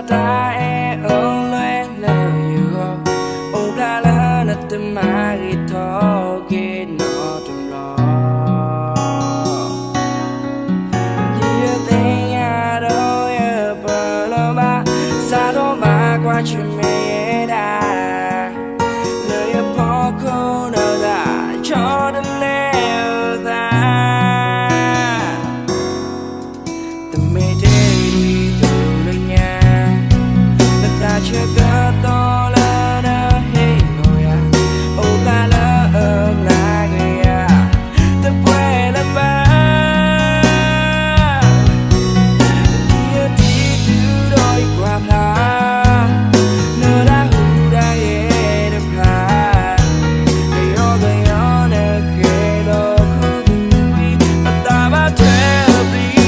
ta e ôm lấy lời yêu ôm la la nát tâm ai thọ kia nó trong lo như thế nhà đâu ở bờ lo ba xa đó mà qua chuyện mẹ đã lời bỏ cô nào đã cho đến leo ra từng mê đi từ nơi nhà ta chưa có to lớn hay ngồi à ô ta lỡ ôm lại người à ta quên làm ba như đi từ đôi qua pha nơi đã hù đã ghé được pha cái gió nơi khê lô khu vui mà ta bắt theo đi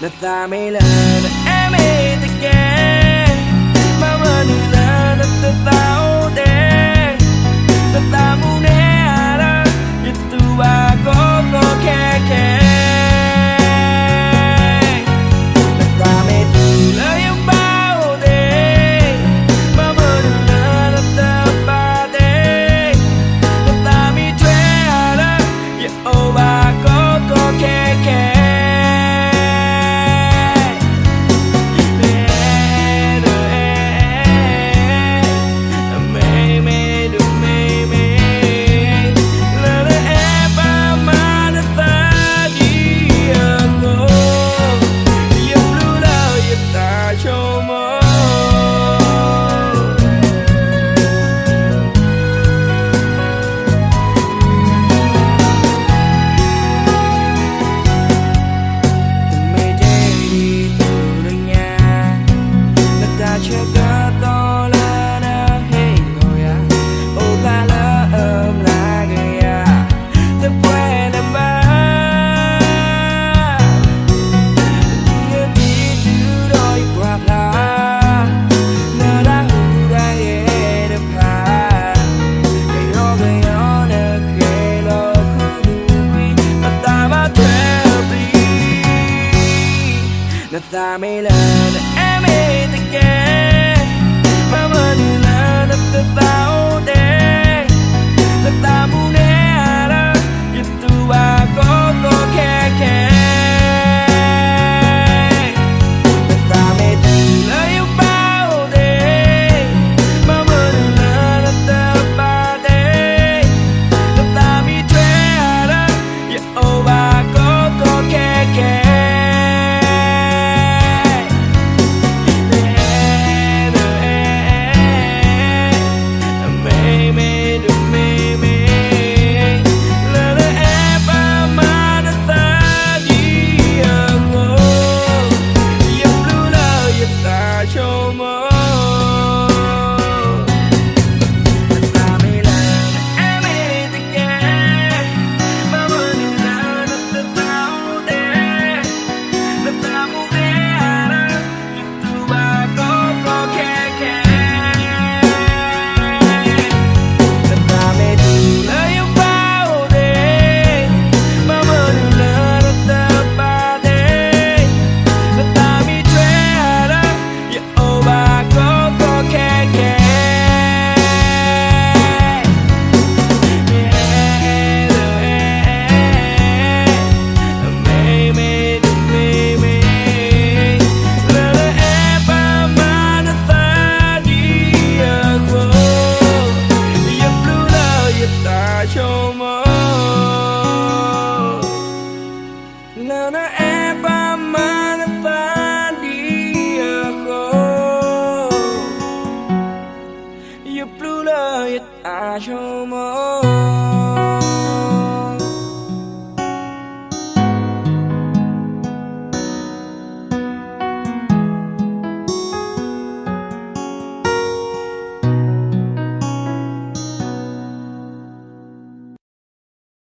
là ta mới lần em ấy ta kể mà vẫn là ta tao để ta muốn nghe là như tu ba có khe khe ta mới từ lời yêu bao để mà vẫn là ta ba để ta mới thuê là như ô ba có khe khe ta mới lên